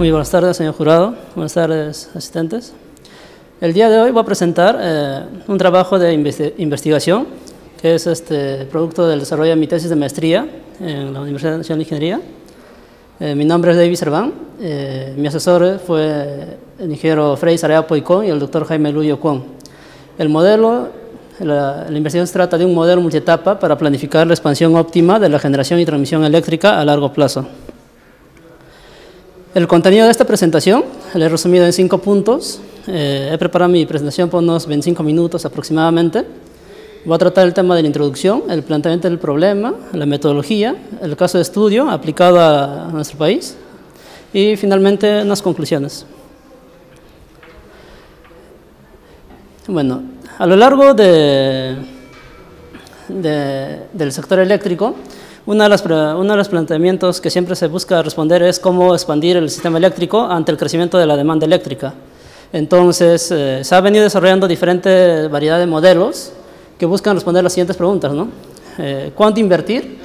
Muy buenas tardes, señor jurado. Buenas tardes, asistentes. El día de hoy voy a presentar un trabajo de investigación que es producto del desarrollo de mi tesis de maestría en la Universidad Nacional de Ingeniería. Mi nombre es David Serván. Mi asesor fue el ingeniero Frei Saraya Poicón y el doctor Jaime Luyo Kwon. El modelo, la investigación se trata de un modelo multietapa para planificar la expansión óptima de la generación y transmisión eléctrica a largo plazo. El contenido de esta presentación lo he resumido en 5 puntos. He preparado mi presentación por unos 25 minutos aproximadamente. Voy a tratar el tema de la introducción, el planteamiento del problema, la metodología, el caso de estudio aplicado a nuestro país y finalmente unas conclusiones. Bueno, a lo largo del sector eléctrico, uno de los planteamientos que siempre se busca responder es cómo expandir el sistema eléctrico ante el crecimiento de la demanda eléctrica. Entonces, se ha venido desarrollando diferentes variedades de modelos que buscan responder las siguientes preguntas, ¿no? ¿Cuánto invertir?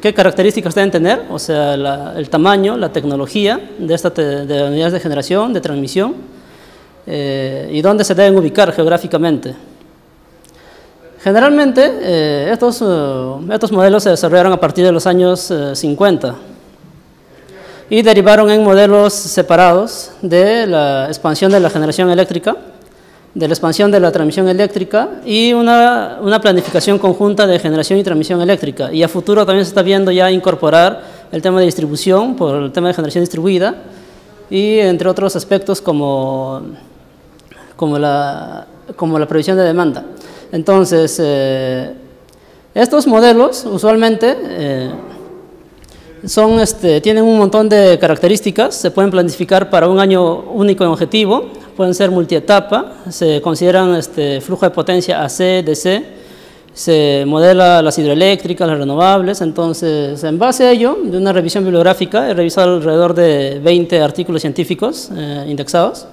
¿Qué características deben tener? O sea, el tamaño, la tecnología de unidades de generación, de transmisión, y dónde se deben ubicar geográficamente. Generalmente, estos modelos se desarrollaron a partir de los años 50 y derivaron en modelos separados de la expansión de la generación eléctrica, de la expansión de la transmisión eléctrica y una planificación conjunta de generación y transmisión eléctrica. Y a futuro también se está viendo ya incorporar el tema de distribución por el tema de generación distribuida y entre otros aspectos como la previsión de demanda. Entonces, estos modelos usualmente tienen un montón de características, se pueden planificar para un año único en objetivo, pueden ser multietapa, se consideran flujo de potencia AC, DC, se modela las hidroeléctricas, las renovables. Entonces, en base a ello, de una revisión bibliográfica, he revisado alrededor de 20 artículos científicos indexados.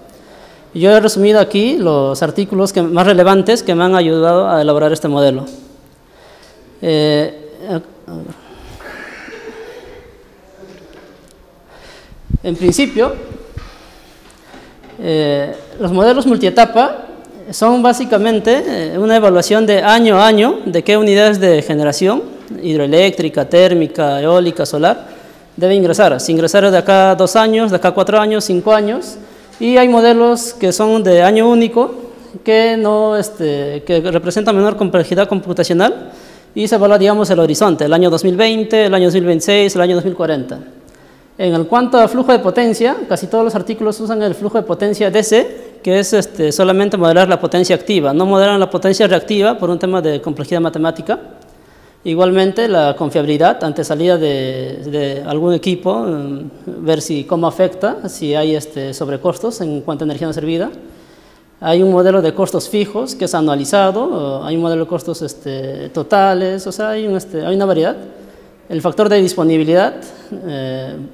Yo he resumido aquí los artículos más relevantes que me han ayudado a elaborar este modelo. En principio, los modelos multietapa son básicamente una evaluación de año a año de qué unidades de generación hidroeléctrica, térmica, eólica, solar debe ingresar. Si ingresar de acá a 2 años, de acá a 4 años, 5 años. Y hay modelos que son de año único, que representan menor complejidad computacional y se evalúa, digamos, el horizonte, el año 2020, el año 2026, el año 2040. En cuanto a flujo de potencia, casi todos los artículos usan el flujo de potencia DC, que es solamente modelar la potencia activa, no modelan la potencia reactiva por un tema de complejidad matemática. Igualmente, la confiabilidad ante salida de algún equipo, ver cómo afecta, si hay sobrecostos en cuanto a energía no servida. Hay un modelo de costos fijos que es anualizado, hay un modelo de costos totales, o sea, hay una variedad. El factor de disponibilidad,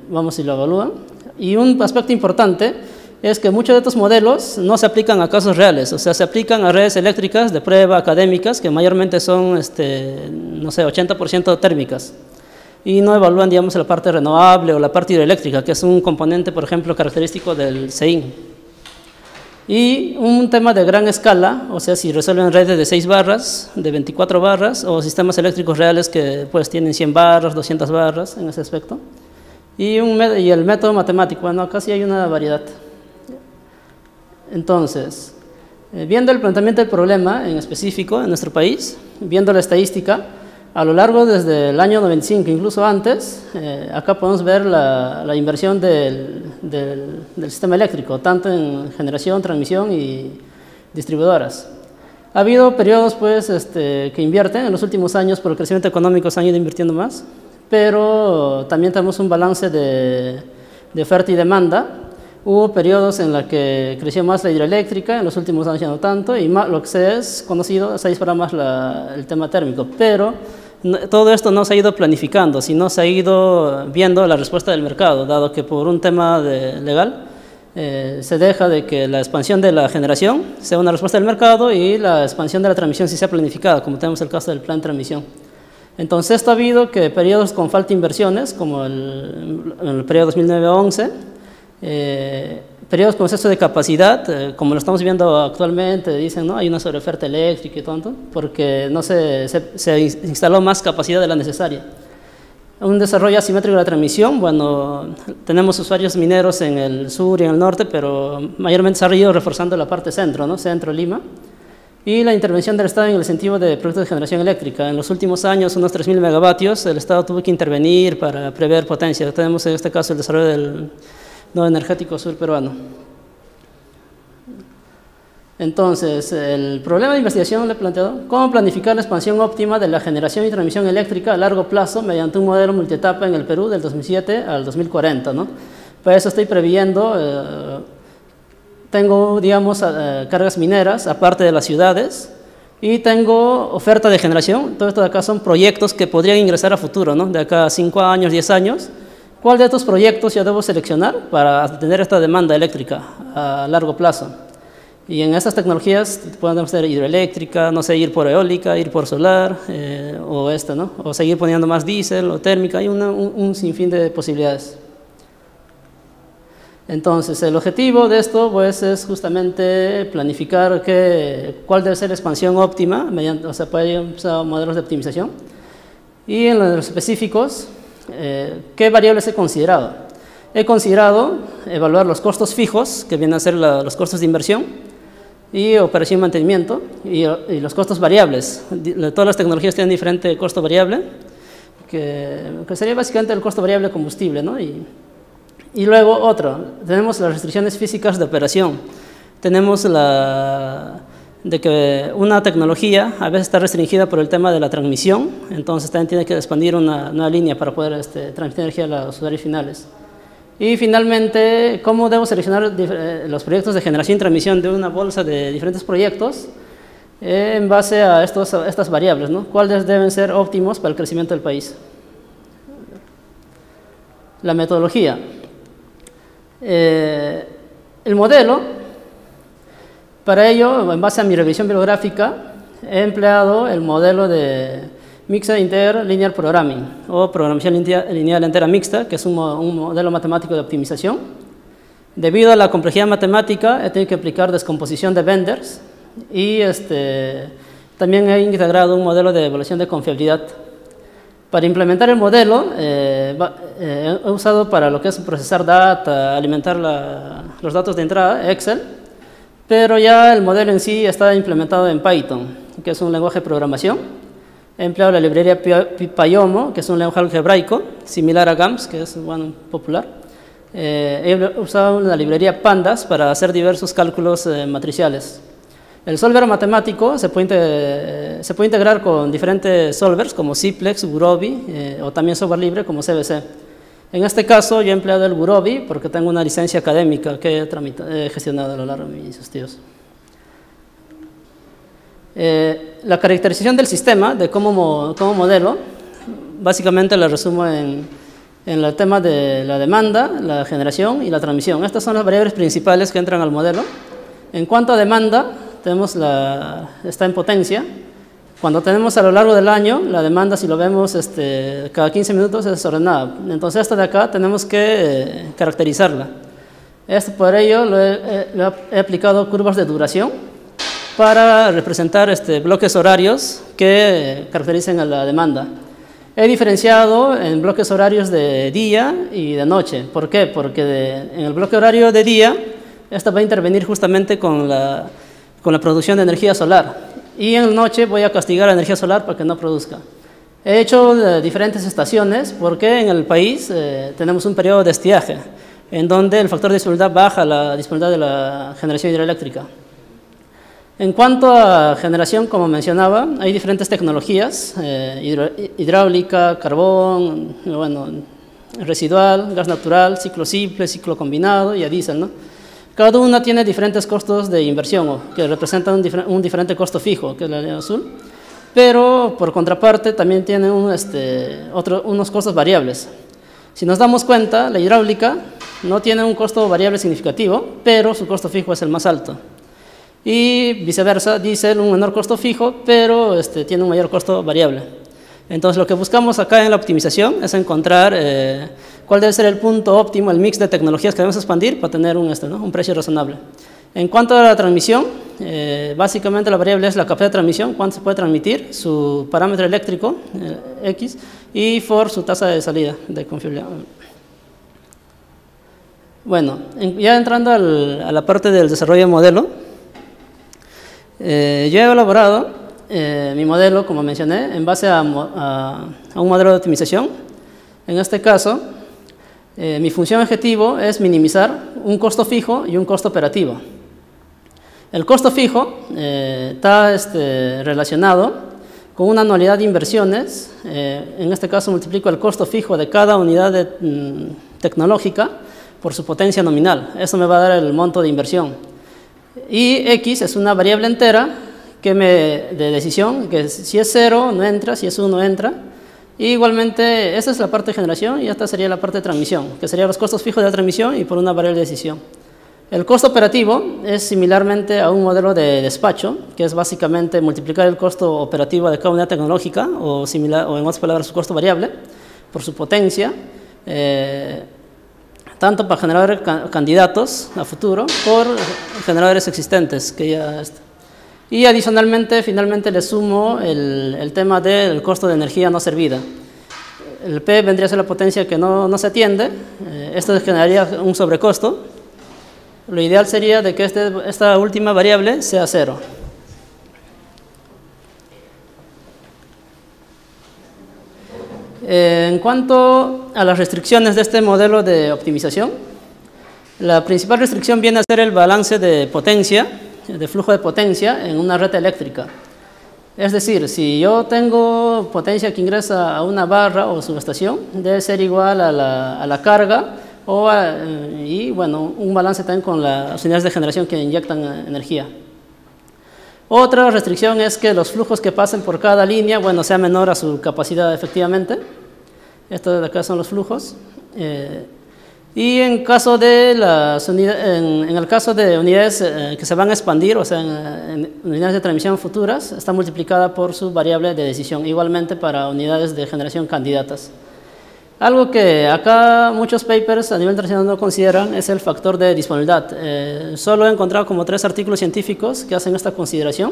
vamos si lo evalúan. Y un aspecto importante es que muchos de estos modelos no se aplican a casos reales, o sea, se aplican a redes eléctricas de prueba académicas que mayormente son, no sé, 80% térmicas y no evalúan, digamos, la parte renovable o la parte hidroeléctrica, que es un componente, por ejemplo, característico del CEIN. Y un tema de gran escala, o sea, si resuelven redes de 6 barras, de 24 barras, o sistemas eléctricos reales que pues tienen 100 barras, 200 barras en ese aspecto. Y el método matemático, bueno, acá sí hay una variedad. Entonces, viendo el planteamiento del problema en específico en nuestro país, viendo la estadística, a lo largo desde el año 95, incluso antes, acá podemos ver la inversión del sistema eléctrico, tanto en generación, transmisión y distribuidoras. Ha habido periodos pues, que invierten, en los últimos años por el crecimiento económico se han ido invirtiendo más, pero también tenemos un balance de oferta y demanda. Hubo periodos en los que creció más la hidroeléctrica, en los últimos años ya no tanto, y más, lo que se es conocido, se ha disparado más el tema térmico, pero todo esto no se ha ido planificando, sino se ha ido viendo la respuesta del mercado, dado que por un tema legal se deja de que la expansión de la generación sea una respuesta del mercado y la expansión de la transmisión sí sea planificada, como tenemos el caso del plan de transmisión. Entonces, esto ha habido que periodos con falta de inversiones, como en el periodo 2009-11, Periodos con exceso de capacidad, como lo estamos viendo actualmente, dicen, ¿no? Hay una sobreoferta eléctrica y todo, porque no se instaló más capacidad de la necesaria. Un desarrollo asimétrico de la transmisión, bueno, tenemos usuarios mineros en el sur y en el norte, pero mayormente se ha ido reforzando la parte centro, ¿no? Centro, Lima. Y la intervención del Estado en el incentivo de proyectos de generación eléctrica. En los últimos años, unos 3.000 megavatios, el Estado tuvo que intervenir para prever potencia. Tenemos en este caso el desarrollo del nodo energético sur peruano. Entonces, el problema de investigación le he planteado, ¿cómo planificar la expansión óptima de la generación y transmisión eléctrica a largo plazo mediante un modelo multietapa en el Perú del 2007 al 2040, ¿no? Para eso estoy previendo, tengo, digamos, cargas mineras, aparte de las ciudades, y tengo oferta de generación. Todo esto de acá son proyectos que podrían ingresar a futuro, ¿no? De acá a 5 años, 10 años. ¿Cuál de estos proyectos yo debo seleccionar para atender esta demanda eléctrica a largo plazo? Y en estas tecnologías podemos ser hidroeléctrica, no sé, ir por eólica, ir por solar, ¿no? O seguir poniendo más diésel o térmica, hay un sinfín de posibilidades. Entonces, el objetivo de esto pues, es justamente planificar cuál debe ser la expansión óptima, o sea, puede usar modelos de optimización. Y en los específicos, ¿qué variables he considerado? He considerado evaluar los costos fijos, que vienen a ser los costos de inversión, y operación y mantenimiento, y los costos variables. Todas las tecnologías tienen diferente costo variable, que sería básicamente el costo variable de combustible, ¿no? Y luego otro, tenemos las restricciones físicas de operación. Tenemos de que una tecnología a veces está restringida por el tema de la transmisión, entonces también tiene que expandir una nueva línea para poder transmitir energía a los usuarios finales. Y finalmente, ¿cómo debo seleccionar los proyectos de generación y transmisión de una bolsa de diferentes proyectos en base a estas variables, ¿no? ¿Cuáles deben ser óptimos para el crecimiento del país? La metodología. El modelo, para ello, en base a mi revisión bibliográfica, he empleado el modelo de Mixed Interlinear Programming, o programación lineal entera mixta, que es un modelo matemático de optimización. Debido a la complejidad matemática, he tenido que aplicar descomposición de Benders y también he integrado un modelo de evaluación de confiabilidad. Para implementar el modelo, he usado para lo que es procesar data, alimentar los datos de entrada, Excel, pero ya el modelo en sí está implementado en Python, que es un lenguaje de programación. He empleado la librería Pyomo, que es un lenguaje algebraico, similar a GAMS, que es popular. He usado la librería Pandas para hacer diversos cálculos matriciales. El solver matemático se puede integrar con diferentes solvers como Simplex, Gurobi o también software libre como CBC. En este caso yo he empleado el Gurobi porque tengo una licencia académica que he gestionado a lo largo de mis estudios. La caracterización del sistema de como modelo, básicamente la resumo en el tema de la demanda, la generación y la transmisión. Estas son las variables principales que entran al modelo. En cuanto a demanda, está en potencia. Cuando tenemos a lo largo del año, la demanda, si lo vemos cada 15 minutos, es desordenada. Entonces, esta de acá tenemos que caracterizarla. Por ello, he aplicado curvas de duración para representar bloques horarios que caractericen a la demanda. He diferenciado en bloques horarios de día y de noche. ¿Por qué? Porque en el bloque horario de día, esta va a intervenir justamente con la producción de energía solar. Y en la noche voy a castigar la energía solar para que no produzca. He hecho diferentes estaciones porque en el país tenemos un periodo de estiaje, en donde el factor de disponibilidad baja la disponibilidad de la generación hidroeléctrica. En cuanto a generación, como mencionaba, hay diferentes tecnologías, hidráulica, carbón, residual, gas natural, ciclo simple, ciclo combinado y a diésel, ¿no? Cada una tiene diferentes costos de inversión, que representan un diferente costo fijo, que es la línea azul, pero por contraparte también tiene unos costos variables. Si nos damos cuenta, la hidráulica no tiene un costo variable significativo, pero su costo fijo es el más alto. Y viceversa, diésel un menor costo fijo, pero tiene un mayor costo variable. Entonces, lo que buscamos acá en la optimización es encontrar cuál debe ser el punto óptimo, el mix de tecnologías que debemos expandir para tener un precio razonable. En cuanto a la transmisión, básicamente la variable es la capacidad de transmisión, cuánto se puede transmitir, su parámetro eléctrico, X, y for su tasa de salida de confiabilidad. Bueno, ya entrando a la parte del desarrollo de modelo, yo he elaborado mi modelo, como mencioné, en base a un modelo de optimización. En este caso, mi función objetivo es minimizar un costo fijo y un costo operativo. El costo fijo está relacionado con una anualidad de inversiones. En este caso multiplico el costo fijo de cada unidad tecnológica por su potencia nominal. Eso me va a dar el monto de inversión. Y X es una variable entera de decisión, que si es 0 no entra, si es 1 entra. Y igualmente, esa es la parte de generación y esta sería la parte de transmisión, que serían los costos fijos de la transmisión y por una variable de decisión. El costo operativo es similarmente a un modelo de despacho, que es básicamente multiplicar el costo operativo de cada unidad tecnológica, o en otras palabras, su costo variable, por su potencia, tanto para generar candidatos a futuro, por generadores existentes. Y adicionalmente, finalmente le sumo el tema del costo de energía no servida. El P vendría a ser la potencia que no se atiende, esto generaría un sobrecosto. Lo ideal sería de que esta última variable sea 0. En cuanto a las restricciones de este modelo de optimización, la principal restricción viene a ser el balance de potencia, de flujo de potencia en una red eléctrica. Es decir, si yo tengo potencia que ingresa a una barra o subestación, debe ser igual a la carga y bueno, un balance también con las unidades de generación que inyectan energía. Otra restricción es que los flujos que pasen por cada línea, bueno, sea menor a su capacidad efectivamente. Estos de acá son los flujos. Y en el caso de unidades que se van a expandir, o sea, en unidades de transmisión futuras, está multiplicada por su variable de decisión, igualmente para unidades de generación candidatas. Algo que acá muchos papers a nivel internacional no consideran es el factor de disponibilidad. Solo he encontrado como 3 artículos científicos que hacen esta consideración,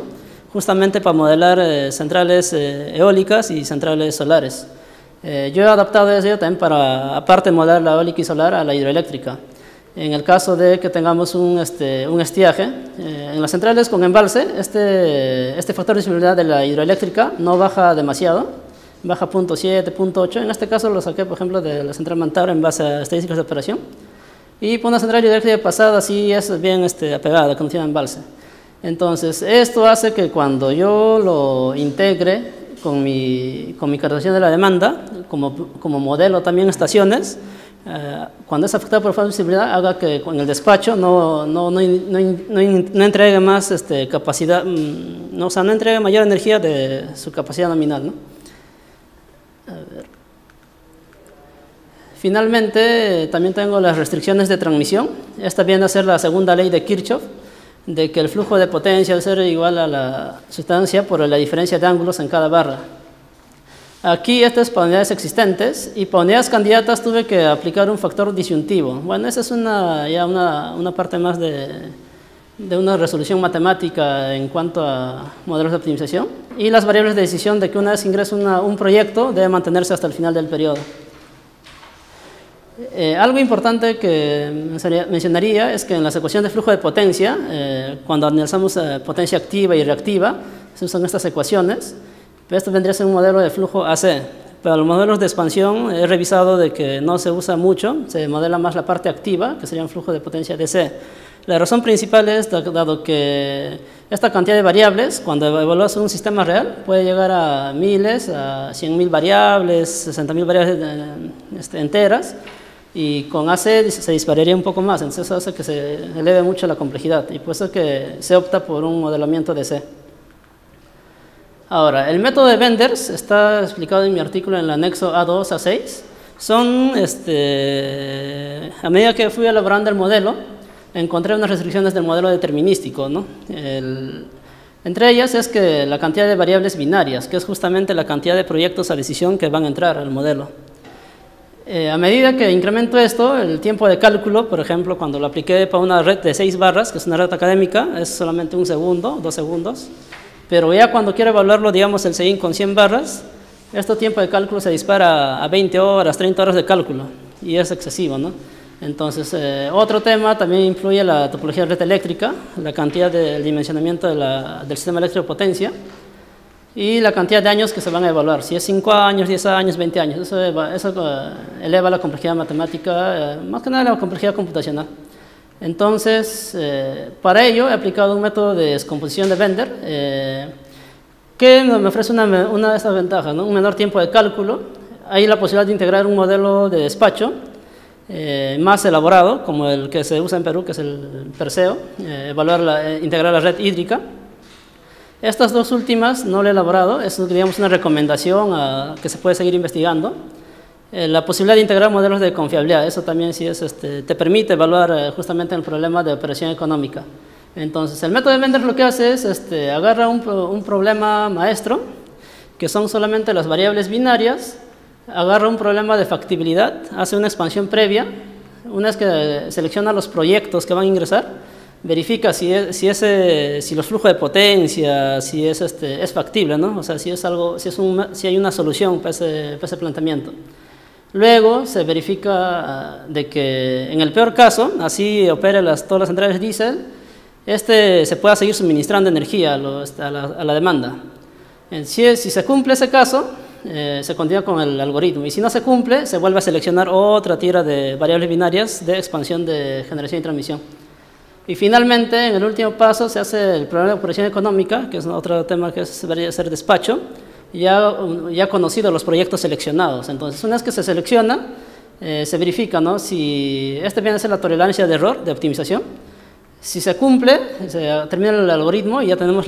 justamente para modelar centrales eólicas y centrales solares. Yo he adaptado eso también para, aparte de modelar la eólica y solar, a la hidroeléctrica. En el caso de que tengamos un estiaje, en las centrales con embalse, este factor de disponibilidad de la hidroeléctrica no baja demasiado, baja 0.7, 0.8. En este caso lo saqué, por ejemplo, de la central Mantaura en base a estadísticas de operación. Y por una central hidroeléctrica pasada sí es bien apegada, que no tiene embalse. Entonces, esto hace que cuando yo lo integre con mi captación de la demanda, como modelo también estaciones, cuando es afectada por falta de visibilidad, haga que en el despacho no entregue más capacidad, o sea, no entregue mayor energía de su capacidad nominal, ¿no? A ver. Finalmente, también tengo las restricciones de transmisión. Esta viene a ser la segunda ley de Kirchhoff, de que el flujo de potencia debe ser igual a la sustancia por la diferencia de ángulos en cada barra. Aquí estas es para unidades existentes, y para unidades candidatas tuve que aplicar un factor disyuntivo. Bueno, esa es ya una parte más de una resolución matemática en cuanto a modelos de optimización, y las variables de decisión de que una vez ingresa un proyecto debe mantenerse hasta el final del periodo. Algo importante que mencionaría es que en la ecuación de flujo de potencia, cuando analizamos potencia activa y reactiva, se usan estas ecuaciones. Esto vendría a ser un modelo de flujo AC. Para los modelos de expansión he revisado de que no se usa mucho, se modela más la parte activa, que sería un flujo de potencia DC. La razón principal es dado que esta cantidad de variables, cuando evalúas un sistema real, puede llegar a miles, a 100.000 variables, 60.000 variables enteras, y con AC se dispararía un poco más, entonces eso hace que se eleve mucho la complejidad, y por eso es que se opta por un modelamiento de C. Ahora, el método de Benders está explicado en mi artículo en el anexo A2, A6. A medida que fui elaborando el modelo, encontré unas restricciones del modelo determinístico, ¿no? Entre ellas es que la cantidad de variables binarias, que es justamente la cantidad de proyectos a decisión que van a entrar al modelo. A medida que incremento esto, el tiempo de cálculo, por ejemplo, cuando lo apliqué para una red de 6 barras, que es una red académica, es solamente 1 segundo, 2 segundos, pero ya cuando quiero evaluarlo, digamos, el SEIN con 100 barras, este tiempo de cálculo se dispara a 20 horas, 30 horas de cálculo, y es excesivo, ¿no? Entonces, otro tema también influye la topología de red eléctrica, la cantidad del dimensionamiento del sistema eléctrico de potencia, y la cantidad de años que se van a evaluar, si es 5 años, 10 años, 20 años, eso eleva la complejidad matemática, más que nada la complejidad computacional. Entonces, para ello he aplicado un método de descomposición de Bender, que me ofrece una de estas ventajas, ¿no? Un menor tiempo de cálculo, hay la posibilidad de integrar un modelo de despacho más elaborado, como el que se usa en Perú, que es el Perseo, integrar la red hídrica. Estas dos últimas no lo he elaborado, es, digamos, una recomendación que se puede seguir investigando. La posibilidad de integrar modelos de confiabilidad, eso también sí te permite evaluar justamente el problema de operación económica. Entonces, el método de Bender lo que hace es, agarra un problema maestro, que son solamente las variables binarias, agarra un problema de factibilidad, hace una expansión previa, una vez que selecciona los proyectos que van a ingresar, verifica si los flujos de potencia, si es factible, ¿no? O sea, si hay una solución para ese planteamiento. Luego se verifica de que en el peor caso, así opere todas las centrales diésel, se pueda seguir suministrando energía a la demanda. Si se cumple ese caso, se continúa con el algoritmo, y si no se cumple, se vuelve a seleccionar otra tira de variables binarias de expansión de generación y transmisión. Y finalmente, en el último paso, se hace el problema de operación económica, que es otro tema que debería ser despacho, ya conocido los proyectos seleccionados. Entonces, una vez que se selecciona, se verifica, ¿no? Si viene a ser la tolerancia de error, de optimización. Si se cumple, se termina el algoritmo y ya tenemos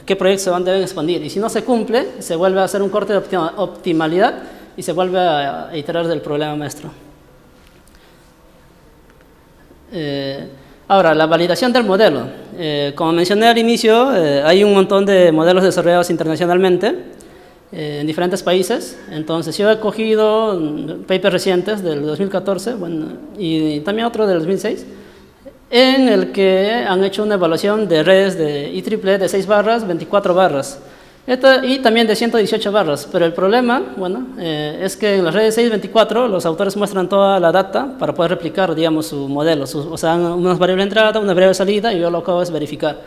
qué proyectos deben expandir. Y si no se cumple, se vuelve a hacer un corte de optimalidad y se vuelve a iterar del problema maestro. Ahora, la validación del modelo. Como mencioné al inicio, hay un montón de modelos desarrollados internacionalmente en diferentes países. Entonces, yo he cogido papers recientes del 2014 y también otro del 2006, en el que han hecho una evaluación de redes de IEEE de 6 barras, 24 barras. Y también de 118 barras, pero el problema, es que en las redes 624 los autores muestran toda la data para poder replicar, digamos, su modelo, o sea, unas variables de entrada, una variable de salida, y yo lo que hago es verificar.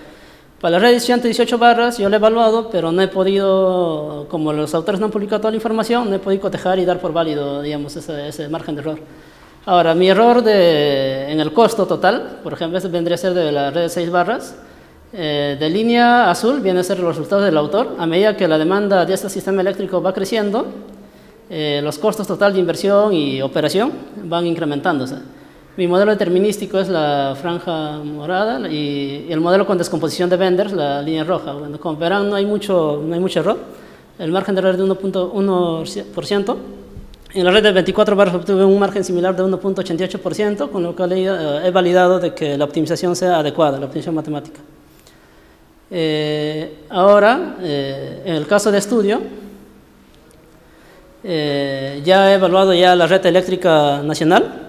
Para las redes 118 barras yo lo he evaluado, pero no he podido, como los autores no han publicado toda la información, no he podido cotejar y dar por válido, digamos, ese margen de error. Ahora, mi error en el costo total, por ejemplo, este vendría a ser de la red de 6 barras, de línea azul viene a ser los resultados del autor. A medida que la demanda de este sistema eléctrico va creciendo, los costos total de inversión y operación van incrementándose. Mi modelo determinístico es la franja morada y el modelo con descomposición de Bender, la línea roja. Bueno, como verán, no hay mucho error. El margen de error es de 1.1%. En la red de 24 barras obtuve un margen similar de 1.88%, con lo cual he validado de que la optimización sea adecuada, la optimización matemática. Ahora, en el caso de estudio, ya he evaluado la red eléctrica nacional.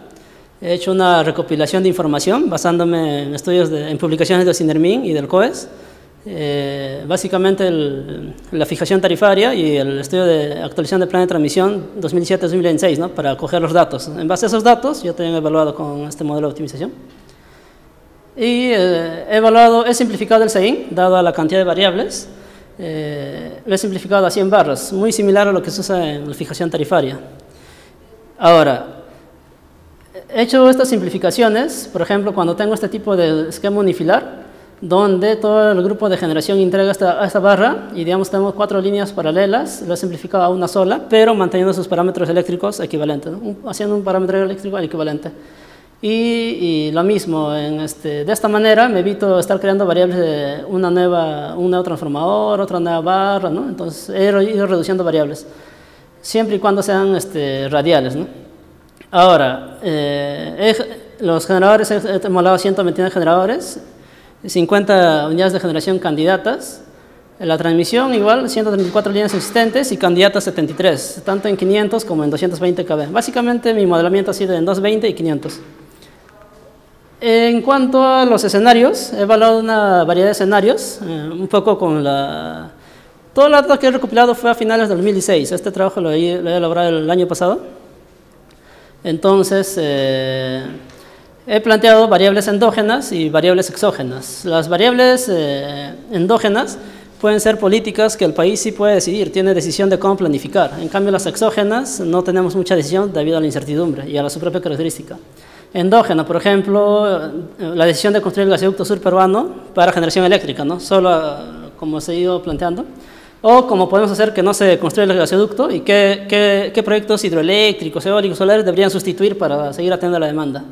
He hecho una recopilación de información basándome en publicaciones de Sinermin y del COES. Básicamente la fijación tarifaria y el estudio de actualización del plan de transmisión 2007-2016, ¿no? Para coger los datos. En base a esos datos, yo también he evaluado con este modelo de optimización. Y he simplificado el SEIN, dado a la cantidad de variables. Lo he simplificado a 100 barras, muy similar a lo que se usa en la fijación tarifaria. Ahora, he hecho estas simplificaciones, por ejemplo, cuando tengo este tipo de esquema unifilar, donde todo el grupo de generación entrega esta barra, y digamos tenemos 4 líneas paralelas, lo he simplificado a una sola, pero manteniendo sus parámetros eléctricos equivalentes, ¿no? Haciendo un parámetro eléctrico equivalente. Y lo mismo, de esta manera me evito estar creando variables de un nuevo transformador, otra nueva barra, ¿no? Entonces he ido reduciendo variables, siempre y cuando sean radiales, ¿no? Ahora, los generadores, he emulado 129 generadores. 50 unidades de generación candidatas. La transmisión igual, 134 líneas existentes y candidatas 73, tanto en 500 como en 220 kV. Básicamente mi modelamiento ha sido en 220 y 500. En cuanto a los escenarios, he evaluado una variedad de escenarios, un poco con la... Todo el dato que he recopilado fue a finales del 2016, este trabajo lo he elaborado el año pasado. Entonces, he planteado variables endógenas y variables exógenas. Las variables endógenas pueden ser políticas que el país sí puede decidir, tiene decisión de cómo planificar. En cambio, las exógenas no tenemos mucha decisión debido a la incertidumbre y a su propia característica. Endógena, por ejemplo, la decisión de construir el gasoducto sur peruano para generación eléctrica, ¿no? Solo como se ha ido planteando. O como podemos hacer que no se construya el gasoducto y qué proyectos hidroeléctricos, eólicos, solares deberían sustituir para seguir atendiendo a la demanda.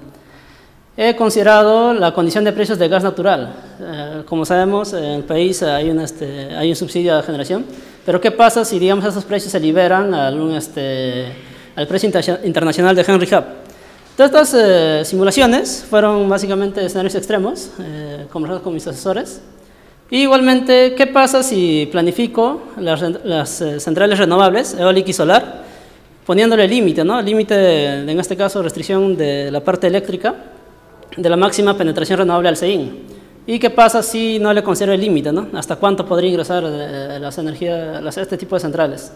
He considerado la condición de precios de gas natural. Como sabemos, en el país hay un subsidio a la generación, pero ¿qué pasa si, digamos, esos precios se liberan al precio internacional de Henry Hub? Todas estas simulaciones fueron básicamente escenarios extremos, conversados con mis asesores. Y igualmente, ¿qué pasa si planifico las centrales renovables, eólica y solar, poniéndole límite, ¿no? Límite, en este caso, restricción de la parte eléctrica, de la máxima penetración renovable al CEIN. ¿Y qué pasa si no le considero el límite, ¿no? ¿Hasta cuánto podría ingresar este tipo de centrales?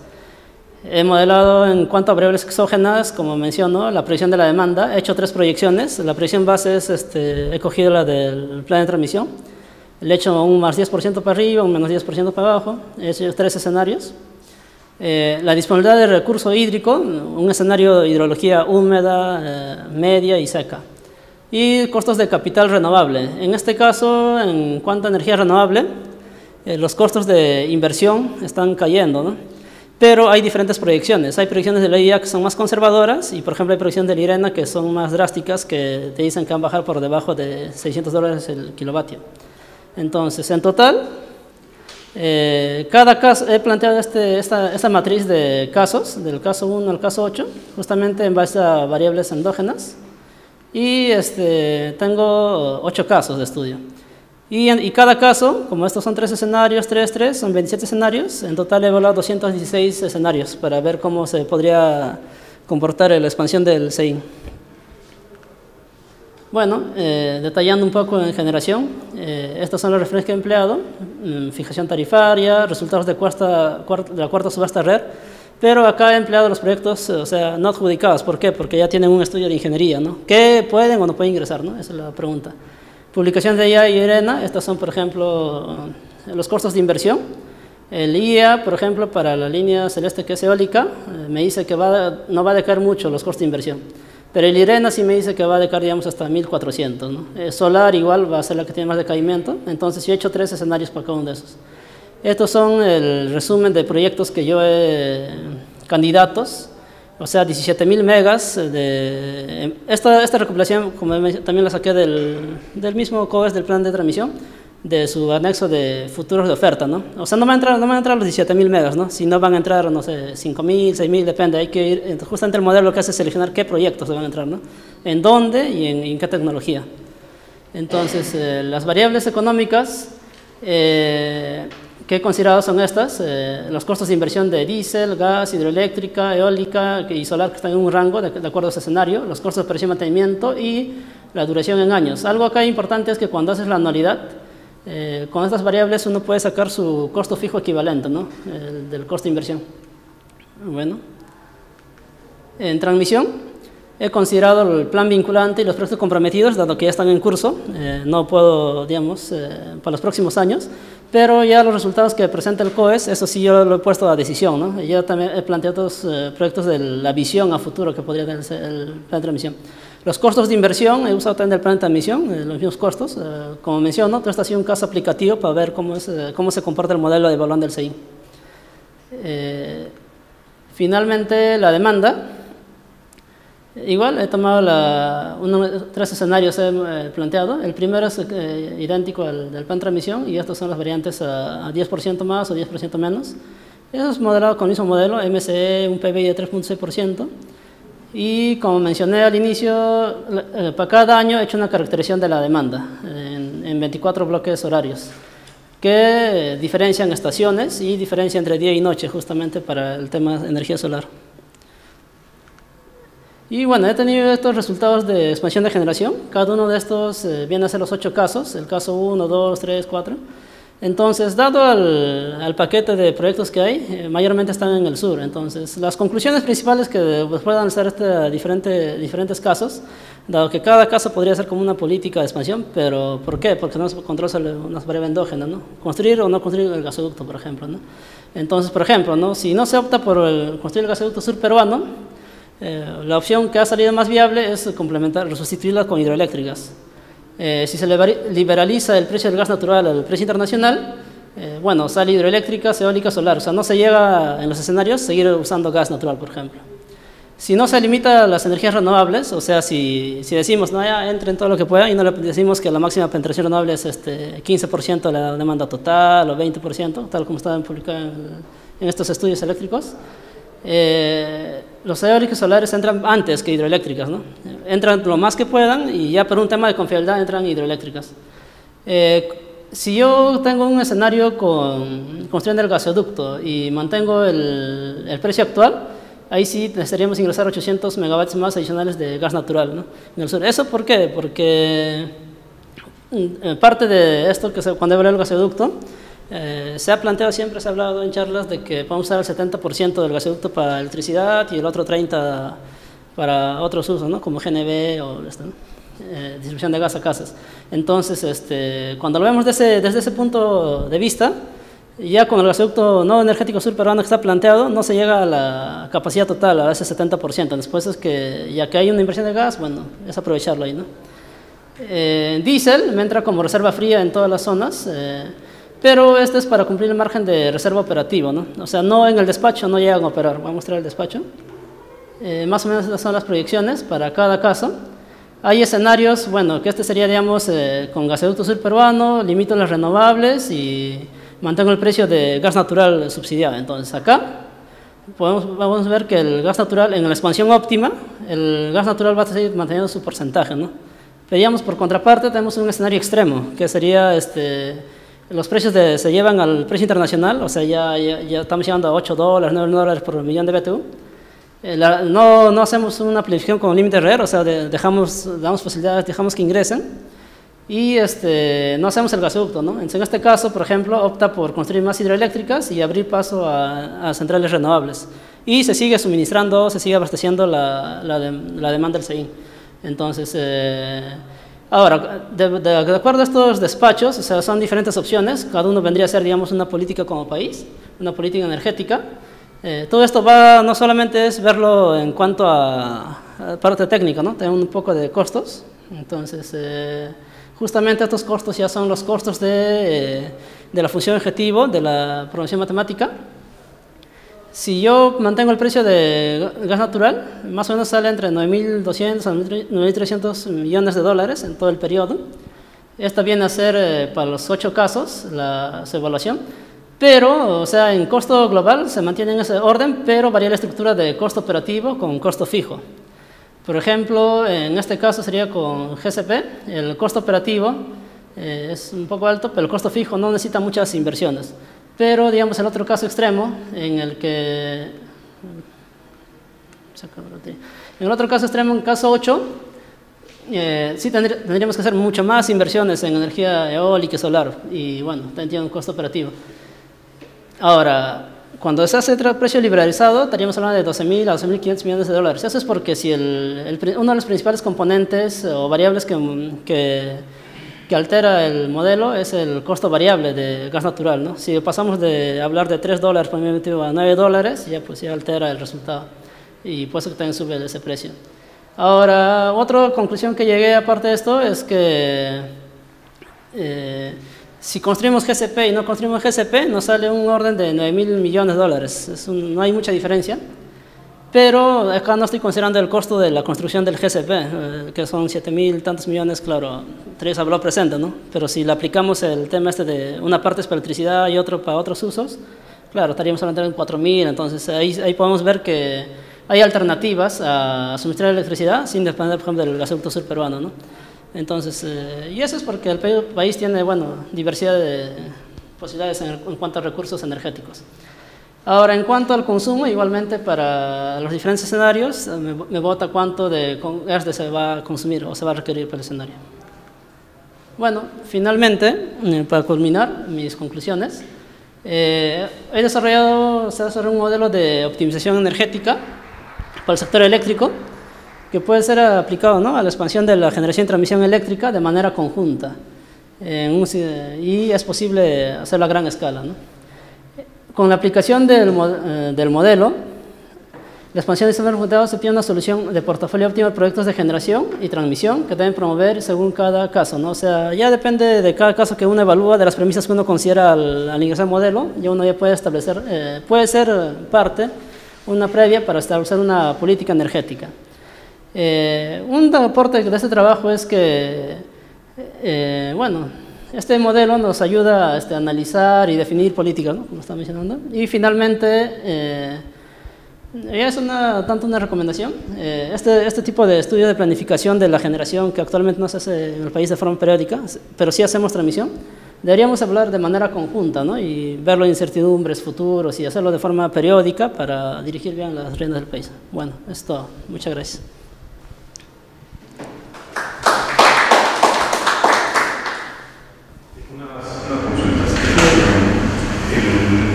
He modelado en cuanto a variables exógenas, como menciono, la proyección de la demanda. He hecho 3 proyecciones. La proyección base es, he cogido la del plan de transmisión. Le he hecho un más 10% para arriba, un menos 10% para abajo. He hecho 3 escenarios. La disponibilidad de recurso hídrico, un escenario de hidrología húmeda, media y seca. Y costos de capital renovable. En este caso, en cuanto a energía renovable, los costos de inversión están cayendo, ¿no? Pero hay diferentes proyecciones. Hay proyecciones de la IEA que son más conservadoras y, por ejemplo, hay proyecciones de la IRENA que son más drásticas, que te dicen que van a bajar por debajo de $600 el kilovatio. Entonces, en total, cada caso, he planteado esta matriz de casos, del caso 1 al caso 8, justamente en base a variables endógenas. Y tengo 8 casos de estudio. Y cada caso, como estos son 3 escenarios, 3, son 27 escenarios, en total he evaluado 216 escenarios para ver cómo se podría comportar la expansión del CEIN. Bueno, detallando un poco en generación, estas son las referencias que he empleado, fijación tarifaria, resultados de la cuarta subasta RER. Pero acá he empleado los proyectos, o sea, no adjudicados. ¿Por qué? Porque ya tienen un estudio de ingeniería, ¿no? ¿Qué pueden o no pueden ingresar, no? Esa es la pregunta. Publicación de IA y IRENA, estas son, por ejemplo, los costos de inversión. El IA, por ejemplo, para la línea celeste que es eólica, me dice que no va a decaer mucho los costos de inversión. Pero el IRENA sí me dice que va a decaer, digamos, hasta 1.400, ¿no? Solar igual va a ser la que tiene más decaimiento. Entonces, yo he hecho 3 escenarios para cada uno de esos. Estos son el resumen de proyectos que yo he candidatos, o sea, 17.000 megas. Esta recopilación, como también la saqué del mismo COES del plan de transmisión, de su anexo de futuros de oferta, ¿no? O sea, no van a entrar los 17.000 megas, ¿no? Si no van a entrar, no sé, 5.000, 6.000, depende. Hay que ir, justamente el modelo lo que hace es seleccionar qué proyectos se van a entrar, ¿no? En dónde y en qué tecnología. Entonces, las variables económicas que he considerado son estas: los costos de inversión de diésel, gas, hidroeléctrica, eólica y solar, que están en un rango de acuerdo a ese escenario, los costos de operación y mantenimiento y la duración en años. Algo acá importante es que cuando haces la anualidad, con estas variables uno puede sacar su costo fijo equivalente, ¿no? Del costo de inversión. Bueno, en transmisión he considerado el plan vinculante y los proyectos comprometidos, dado que ya están en curso. No puedo, digamos, para los próximos años, pero ya los resultados que presenta el COES, eso sí yo lo he puesto a decisión, ¿no? Yo también he planteado otros proyectos de la visión a futuro que podría tener el plan de transmisión. Los costos de inversión, he usado también el plan de transmisión, los mismos costos. Como menciono, todo esto ha sido un caso aplicativo para ver cómo se comporta el modelo de evaluación del CEIN. Finalmente, la demanda. Igual he tomado 3 escenarios planteado. El primero es idéntico al del plan de transmisión y estas son las variantes a 10% más o 10% menos. Eso es modelado con el mismo modelo, MCE, un PBI de 3.6%. Y como mencioné al inicio, para cada año he hecho una caracterización de la demanda en 24 bloques horarios que diferencian estaciones y diferencia entre día y noche justamente para el tema de energía solar. Y bueno, he tenido estos resultados de expansión de generación. Cada uno de estos viene a ser los 8 casos, el caso 1, 2, 3, 4. Entonces, dado al paquete de proyectos que hay, mayormente están en el sur. Entonces, las conclusiones principales que puedan ser diferentes casos, dado que cada caso podría ser como una política de expansión, pero ¿por qué? Porque no se controla una variable endógena, ¿no? Construir o no construir el gasoducto, por ejemplo, ¿no? Entonces, por ejemplo, ¿no? Si no se opta por construir el gasoducto sur peruano, la opción que ha salido más viable es sustituirla con hidroeléctricas. Si se liberaliza el precio del gas natural al precio internacional, bueno, sale hidroeléctricas, eólica, solar. O sea, no se llega en los escenarios a seguir usando gas natural, por ejemplo. Si no se limita las energías renovables, o sea, si decimos, no, ya entren todo lo que pueda y no le decimos que la máxima penetración renovable es 15% de la demanda total o 20%, tal como está publicado en estos estudios eléctricos, los eólicos solares entran antes que hidroeléctricas, ¿no? Entran lo más que puedan y ya por un tema de confiabilidad entran hidroeléctricas. Si yo tengo un escenario construyendo el gasoducto y mantengo el precio actual, ahí sí necesitaríamos ingresar 800 megavatios más adicionales de gas natural, ¿no? En el sur. ¿Eso por qué? Porque parte de esto, cuando evalué el gasoducto, se ha planteado, siempre se ha hablado en charlas de que podemos usar el 70% del gasoducto para electricidad y el otro 30% para otros usos, ¿no? Como GNB o ¿no? Distribución de gas a casas. Entonces, cuando lo vemos desde ese punto de vista, ya con el gasoducto no energético sur peruano que está planteado, no se llega a la capacidad total, a ese 70%. Después es que, ya que hay una inversión de gas, bueno, es aprovecharlo ahí, ¿no? Diésel me entra como reserva fría en todas las zonas, pero este es para cumplir el margen de reserva operativo, ¿no? O sea, no en el despacho, no llegan a operar. Voy a mostrar el despacho. Más o menos estas son las proyecciones para cada caso. Hay escenarios, bueno, que sería, digamos, con gasoducto sur peruano, limito las renovables y mantengo el precio de gas natural subsidiado. Entonces, acá vamos a ver que el gas natural, en la expansión óptima, el gas natural va a seguir manteniendo su porcentaje, ¿no? Veíamos, por contraparte, tenemos un escenario extremo, que sería los precios se llevan al precio internacional, o sea, ya estamos llegando a $8, $9 por millón de BTU. No hacemos una planificación con límite RER, o sea, damos posibilidades, dejamos que ingresen, y no hacemos el gasoducto, ¿no? En este caso, por ejemplo, opta por construir más hidroeléctricas y abrir paso a centrales renovables. Y se sigue suministrando, se sigue abasteciendo la demanda del SEIN. Entonces, ahora, de acuerdo a estos despachos, o sea, son diferentes opciones, cada uno vendría a ser, digamos, una política como país, una política energética. Todo esto no solamente es verlo en cuanto a parte técnica, ¿no? Tiene un poco de costos. Entonces, justamente estos costos ya son los costos de la función objetivo, de la programación matemática. Si yo mantengo el precio de gas natural, más o menos sale entre 9.200 a 9.300 millones de dólares en todo el periodo. Esta viene a ser para los 8 casos su evaluación, pero, o sea, en costo global se mantiene en ese orden, pero varía la estructura de costo operativo con costo fijo. Por ejemplo, en este caso sería con GCP, el costo operativo es un poco alto, pero el costo fijo no necesita muchas inversiones. Pero, digamos, el otro caso extremo, en el otro caso extremo, en caso 8, sí tendríamos que hacer mucho más inversiones en energía eólica y solar, y bueno, tiene un costo operativo. Ahora, cuando se hace el precio liberalizado, estaríamos hablando de 12.000 a 12.500 millones de dólares. Eso es porque si uno de los principales componentes o variables que altera el modelo es el costo variable de gas natural, ¿no? Si pasamos de hablar de $3 por MMBTU a $9, ya altera el resultado y por eso también sube ese precio. Ahora, otra conclusión que llegué aparte de esto es que si construimos GCP y no construimos GCP, nos sale un orden de 9.000 millones de dólares. No hay mucha diferencia. Pero acá no estoy considerando el costo de la construcción del GCP, que son 7.000 tantos millones, claro, tres habló presente, ¿no? Pero si le aplicamos el tema de una parte es para electricidad y otro para otros usos, claro, estaríamos hablando de 4.000, entonces ahí podemos ver que hay alternativas a suministrar electricidad sin depender, por ejemplo, del gasoducto sur peruano, ¿no? Entonces, y eso es porque el país tiene, bueno, diversidad de posibilidades en cuanto a recursos energéticos. Ahora, en cuanto al consumo, igualmente para los diferentes escenarios, me vota cuánto de gas se va a consumir o se va a requerir para el escenario. Bueno, finalmente, para culminar mis conclusiones, se ha desarrollado un modelo de optimización energética para el sector eléctrico que puede ser aplicado, ¿no?, a la expansión de la generación y transmisión eléctrica de manera conjunta y es posible hacerlo a gran escala, ¿no? Con la aplicación del modelo, la expansión de sistemas conjuntados se obtiene una solución de portafolio óptimo de proyectos de generación y transmisión que deben promover según cada caso, ¿no? O sea, ya depende de cada caso que uno evalúa, de las premisas que uno considera al ingresar al modelo, ya uno ya puede establecer, puede ser parte, una previa para establecer una política energética. Un aporte de este trabajo es que, bueno, este modelo nos ayuda a analizar y definir políticas, ¿no?, como estaba mencionando, y finalmente, ya es tanto una recomendación. Este tipo de estudio de planificación de la generación, que actualmente no se hace en el país de forma periódica, pero sí hacemos transmisión, deberíamos hablar de manera conjunta, ¿no?, y verlo en incertidumbres futuros y hacerlo de forma periódica para dirigir bien las riendas del país. Bueno, es todo. Muchas gracias.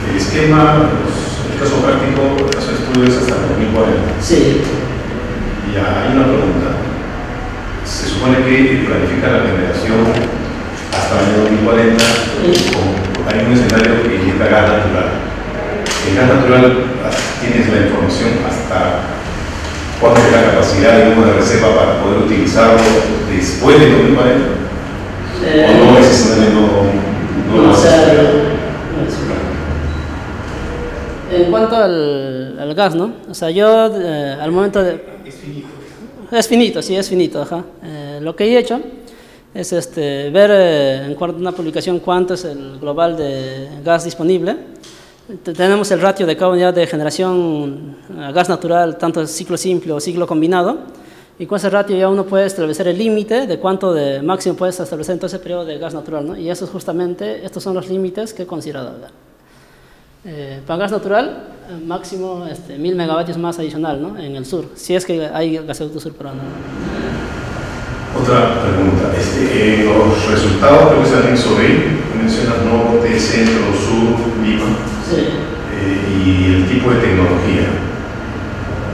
El esquema, el caso práctico, el caso de estudio es hasta 2040. Sí. Y hay una pregunta. Se supone que planifica la generación hasta el año 2040, hay un escenario que indica gas natural. El gas natural, tienes la información hasta cuánto es la capacidad de una reserva para poder utilizarlo después de 2040. ¿O no, ese escenario no o sea, en cuanto al gas, ¿no? O sea, yo al momento de... Es finito. Es finito, sí, es finito, ajá. Lo que he hecho es ver en una publicación cuánto es el global de gas disponible. Tenemos el ratio de cada unidad de generación a gas natural, tanto ciclo simple o ciclo combinado, y con ese ratio ya uno puede establecer el límite de cuánto de máximo puedes establecer en todo ese periodo de gas natural, ¿no? Y eso es justamente, estos son los límites que he considerado. Para gas natural, máximo 1000 megavatios más adicional, ¿no?, en el sur, si es que hay gasoducto sur peruano. Otra pregunta. Los resultados que se dan sobre él, mencionas norte, centro, sur, Lima, sí, y el tipo de tecnología,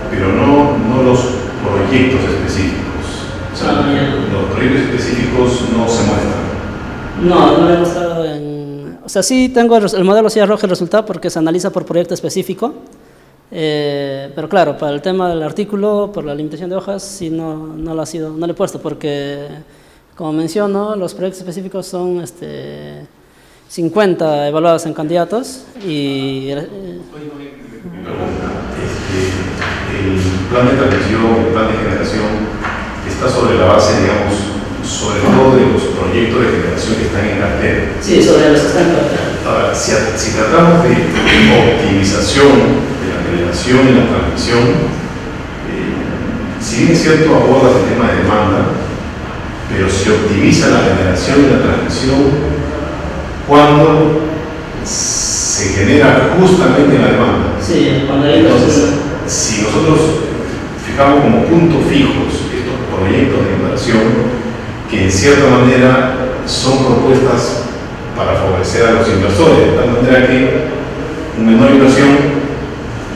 pero no los proyectos específicos. O sea, los proyectos específicos no se muestran. No lo he mostrado en... O sea, sí tengo el modelo, sí arroja el resultado porque se analiza por proyecto específico, pero claro, para el tema del artículo, por la limitación de hojas, sí no lo he puesto porque, como menciono, los proyectos específicos son 50 evaluados en candidatos y... El plan de transición, el plan de generación, está sobre la base, digamos, sobre todo de los proyectos de generación que están en cartera. Sí, sobre los que están en cartera. Ahora, si tratamos de optimización de la generación y la transmisión, si bien es cierto abordas el tema de demanda, pero se optimiza la generación y la transmisión cuando se genera justamente la demanda. Sí, cuando hay... Entonces, si nosotros fijamos como puntos fijos estos proyectos de inversión, que en cierta manera son propuestas para favorecer a los inversores, de tal manera que una menor inversión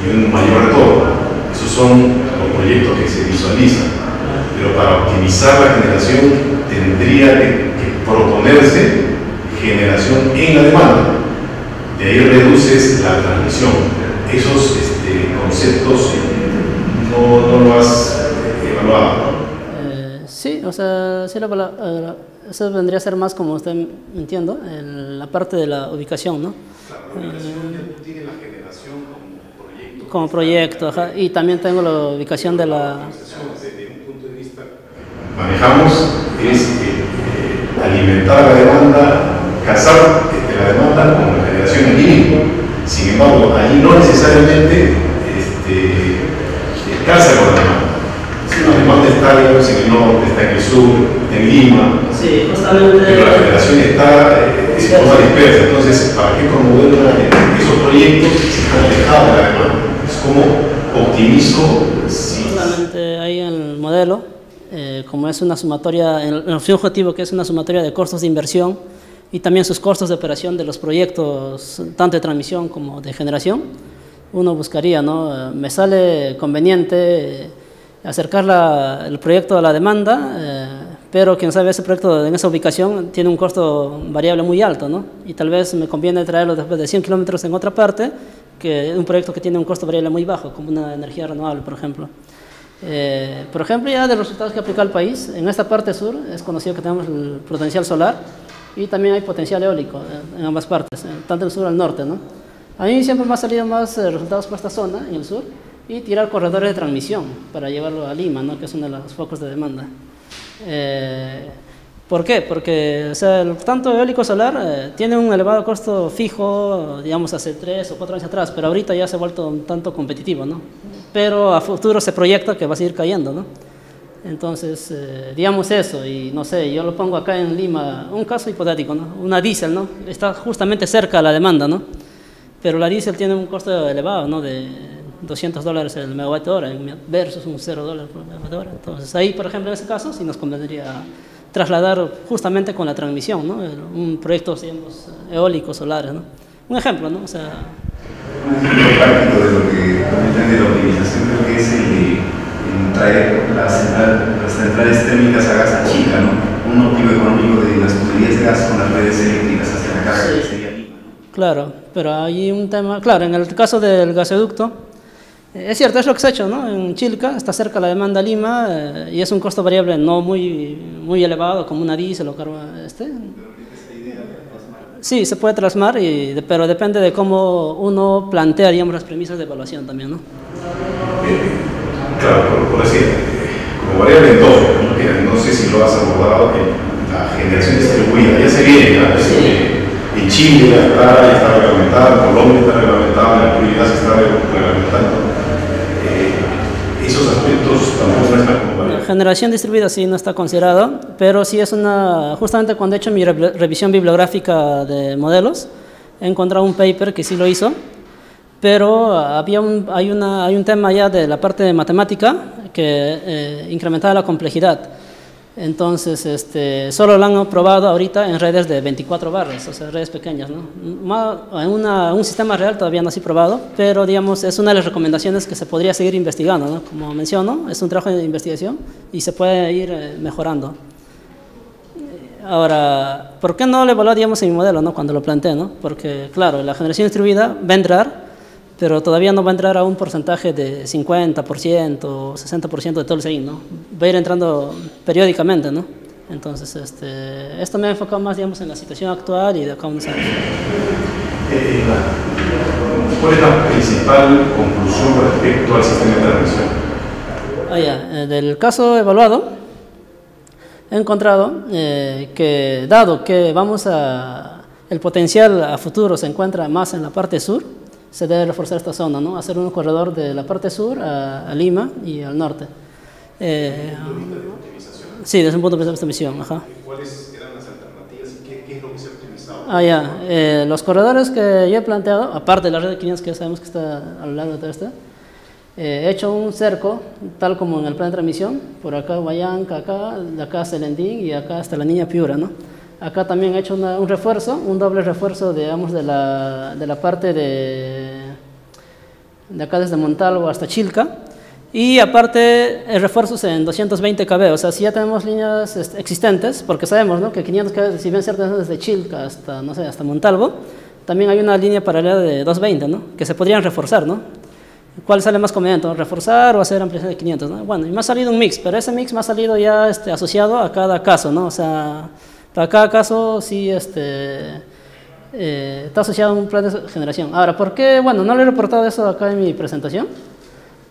y un mayor retorno. Esos son los proyectos que se visualizan. Pero para optimizar la generación tendría que proponerse generación en la demanda. De ahí reduces la transmisión. Esos conceptos no lo has evaluado, ¿no? Sí, o sea, sí eso vendría a ser más como usted entiendo, la parte de la ubicación, ¿no? Claro, la ubicación ya tiene la generación como proyecto. Como proyecto, ajá, y también tengo la ubicación de la... Desde un punto de vista manejamos es alimentar la demanda, casar la demanda con la generación en línea. Sin embargo, ahí no necesariamente saber si en el norte, está en el sur, en Lima. Sí, justamente. Pero la generación está en forma dispersa, entonces, ¿para qué promover esos proyectos que se están alejados de la demanda? Es como optimizo. Sí. Justamente ahí en el modelo, como es una sumatoria, el objetivo que es una sumatoria de costos de inversión y también sus costos de operación de los proyectos, tanto de transmisión como de generación, uno buscaría, ¿no? Me sale conveniente acercar el proyecto a la demanda, pero quién sabe, ese proyecto en esa ubicación tiene un costo variable muy alto, ¿no? Y tal vez me conviene traerlo después de 100 kilómetros en otra parte, que un proyecto que tiene un costo variable muy bajo, como una energía renovable, por ejemplo. Por ejemplo, ya de los resultados que aplica el país, en esta parte sur es conocido que tenemos el potencial solar y también hay potencial eólico en ambas partes, tanto el sur al norte, ¿no? A mí siempre me ha salido más resultados por esta zona, en el sur, y tirar corredores de transmisión para llevarlo a Lima, ¿no? Que es uno de los focos de demanda. ¿Por qué? Porque o sea, tanto eólico solar tiene un elevado costo fijo, digamos, hace 3 o 4 años atrás, pero ahorita ya se ha vuelto un tanto competitivo, ¿no? Pero a futuro se proyecta que va a seguir cayendo, ¿no? Entonces, digamos eso, y no sé, yo lo pongo acá en Lima, un caso hipotético, ¿no? Una diésel, ¿no? Está justamente cerca a la demanda, ¿no? Pero la diésel tiene un costo elevado, ¿no? De $200 el megavatio hora versus un $0 por megavatio hora. Entonces, ahí, por ejemplo, en ese caso, sí nos convendría trasladar justamente con la transmisión, ¿no? Un proyecto, digamos, eólico, solares, ¿no? Un ejemplo, ¿no? O sea, un ejemplo práctico de lo que comentan de la optimización creo que es el de traer las centrales térmicas a gas a Chica, ¿no? Un óptimo económico de las tuberías de gas con las redes eléctricas hacia la carga que sería Lima, ¿no? Claro, pero hay un tema, claro, en el caso del gasoducto, es cierto, es lo que se ha hecho, ¿no? En Chilca está cerca la demanda a Lima y es un costo variable no muy elevado como una diésel o carbón. Sí, se puede plasmar, pero depende de cómo uno plantea, digamos, las premisas de evaluación también, ¿no? Claro, por decir, como variable endógena, no sé si lo has abordado, la generación distribuida, ya se viene, en Chile ya está reglamentado, en Colombia está reglamentado, en la actualidad se está reglamentando. Esos aspectos tampoco no están como variables. La generación distribuida sí no está considerado, pero sí es justamente cuando he hecho mi revisión bibliográfica de modelos, he encontrado un paper que sí lo hizo, pero hay un tema ya de la parte de matemática que incrementaba la complejidad. Entonces, solo lo han probado ahorita en redes de 24 barras, o sea, redes pequeñas, ¿no? En un sistema real todavía no ha sido probado, pero digamos, es una de las recomendaciones que se podría seguir investigando, ¿no? Como menciono, es un trabajo de investigación y se puede ir mejorando. Ahora, ¿por qué no lo evalué, digamos, en mi modelo, ¿no? Cuando lo planteé, ¿no? Porque, claro, la generación distribuida va a entrar, pero todavía no va a entrar a un porcentaje de 50% o 60% de todo el CI, ¿no? Va a ir entrando periódicamente, ¿no? Entonces, esto me ha enfocado más, digamos, en la situación actual y de acá a unos años. ¿Cuál es la principal conclusión respecto al sistema de transmisión? Del caso evaluado, he encontrado que, dado que el potencial a futuro se encuentra más en la parte sur, se debe reforzar esta zona, ¿no? Hacer un corredor de la parte sur a Lima y al norte. Sí, desde un punto de vista de optimización. Ajá. ¿Cuáles eran las alternativas y qué es lo que se ha optimizado? Los corredores que yo he planteado, aparte de la red de 500 que ya sabemos que está a lo largo de todo he hecho un cerco, tal como en el plan de transmisión, por acá Huallanca, acá, de acá hasta el Endín y acá hasta la Niña Piura, ¿no? Acá también he hecho un refuerzo, un doble refuerzo, digamos, de la parte de acá desde Montalvo hasta Chilca. Y aparte, refuerzos en 220 kV, o sea, si ya tenemos líneas existentes, porque sabemos, ¿no? Que 500 kV, si bien cierto, desde Chilca hasta, no sé, hasta Montalvo, también hay una línea paralela de 220, ¿no? Que se podrían reforzar, ¿no? ¿Cuál sale más conveniente? ¿No? ¿Reforzar o hacer ampliación de 500? ¿no? Bueno, y me ha salido un mix, pero ese mix me ha salido ya asociado a cada caso, ¿no? O sea, para cada caso sí está asociado a un plan de generación. Ahora, ¿por qué? Bueno, no le he reportado eso acá en mi presentación.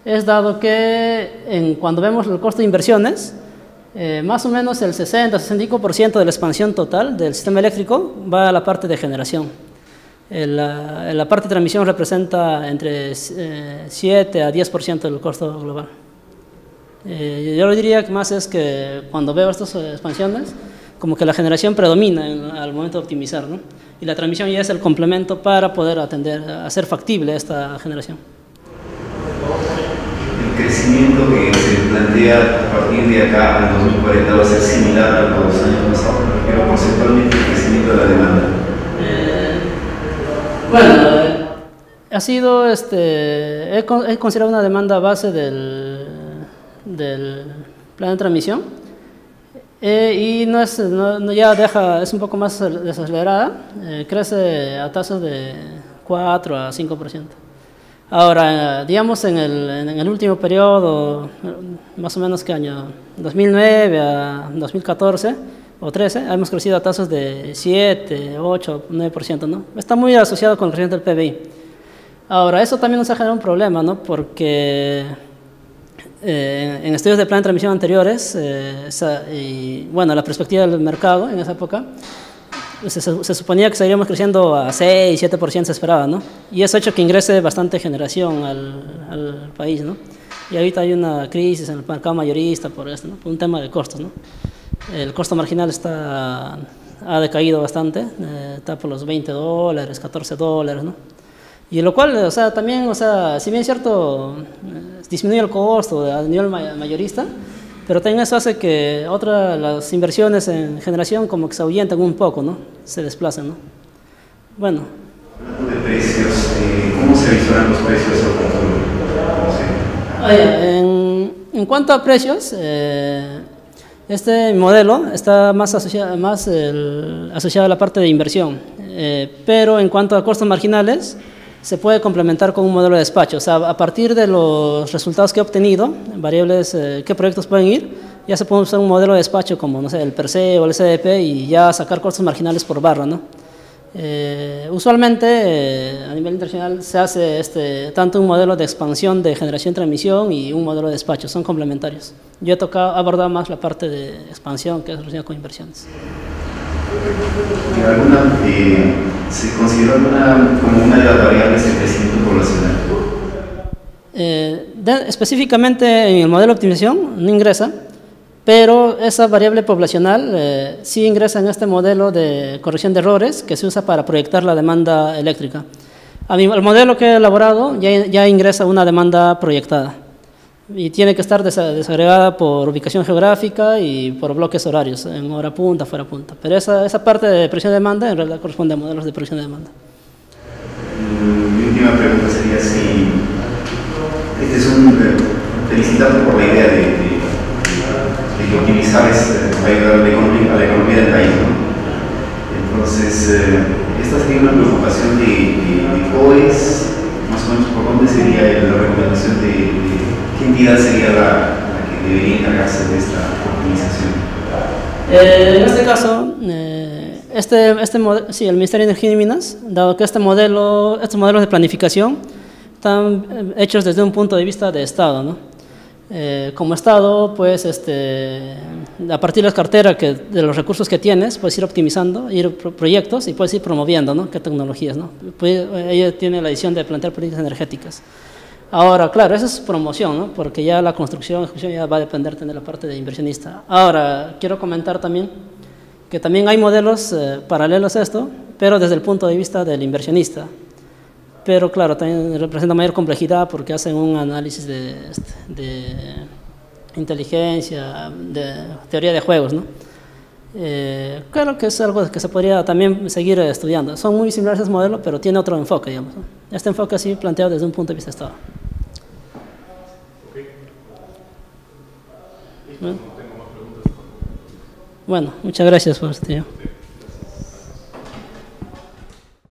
Es dado que cuando vemos el costo de inversiones, más o menos el 60-65% de la expansión total del sistema eléctrico va a la parte de generación. La parte de transmisión representa entre 7 a 10% del costo global. Yo lo diría que más es que cuando veo estas expansiones, como que la generación predomina al momento de optimizar, ¿no? Y la transmisión ya es el complemento para poder hacer factible esta generación. El crecimiento que se plantea a partir de acá al 2040 va a ser similar a los años pasados, pero porcentualmente el crecimiento de la demanda. Bueno, ha sido, he considerado una demanda base del plan de transmisión y es un poco más desacelerada, crece a tasas de 4 a 5%. Ahora, digamos en el último periodo, más o menos ¿qué año? 2009 a 2014 o 13, hemos crecido a tasas de 7, 8, 9%, ¿no? Está muy asociado con el crecimiento del PBI. Ahora, eso también nos ha generado un problema, ¿no? Porque en estudios de plan de transmisión anteriores, y bueno, la perspectiva del mercado en esa época, se suponía que seguiríamos creciendo a 6, 7% se esperaba, ¿no? Y eso ha hecho que ingrese bastante generación al país, ¿no? Y ahorita hay una crisis en el mercado mayorista por esto, ¿no? Por un tema de costos, ¿no? El costo marginal ha decaído bastante, está por los $20, $14, ¿no? Y lo cual, o sea, también, o sea, si bien es cierto, disminuye el costo a nivel mayorista, pero también eso hace que las inversiones en generación como que se ahuyentan un poco, ¿no? Se desplazan, ¿no? Bueno. Hablando de precios, ¿cómo se visualizan los precios a futuro? En cuanto a precios, este modelo está más asociado a la parte de inversión, pero en cuanto a costos marginales, se puede complementar con un modelo de despacho. O sea, a partir de los resultados que he obtenido, variables, qué proyectos pueden ir, ya se puede usar un modelo de despacho como, no sé, el per se o el SDP y ya sacar costos marginales por barra, ¿no? Usualmente, a nivel internacional, se hace tanto un modelo de expansión de generación-transmisión y un modelo de despacho, son complementarios. Yo he abordado más la parte de expansión, que es relacionada con inversiones. ¿Se considera como una de las variables el crecimiento poblacional? Específicamente en el modelo de optimización no ingresa, pero esa variable poblacional sí ingresa en este modelo de corrección de errores que se usa para proyectar la demanda eléctrica. El modelo que he elaborado ya ingresa una demanda proyectada y tiene que estar desagregada por ubicación geográfica y por bloques horarios, en hora punta, fuera punta. Pero esa parte de previsión de demanda en realidad corresponde a modelos de previsión de demanda. Mi última pregunta sería si felicitarte por la idea de que optimizar va a ayudar a la economía del país, ¿no? Entonces, esta sería una preocupación de COES, más o menos por dónde sería la recomendación de ¿qué entidad sería la que debería encargarse de esta optimización? En este caso, sí, el Ministerio de Energía y Minas, dado que estos modelos de planificación están hechos desde un punto de vista de Estado, ¿no? Como Estado, pues, a partir de la cartera de los recursos que tienes, puedes ir optimizando, proyectos y puedes ir promoviendo, ¿no? ¿Qué tecnologías, no? Ella tiene la decisión de plantear políticas energéticas. Ahora, claro, eso es promoción, ¿no? Porque ya la construcción, ejecución ya va a depender de la parte de inversionista. Ahora, quiero comentar también que también hay modelos paralelos a esto, pero desde el punto de vista del inversionista. Pero claro, también representa mayor complejidad porque hacen un análisis de inteligencia, de teoría de juegos, ¿no? Claro que es algo que se podría también seguir estudiando. Son muy similares a ese modelo, pero tiene otro enfoque, digamos, ¿no? Este enfoque así planteado desde un punto de vista de Estado. Bueno, muchas gracias por este tiempo.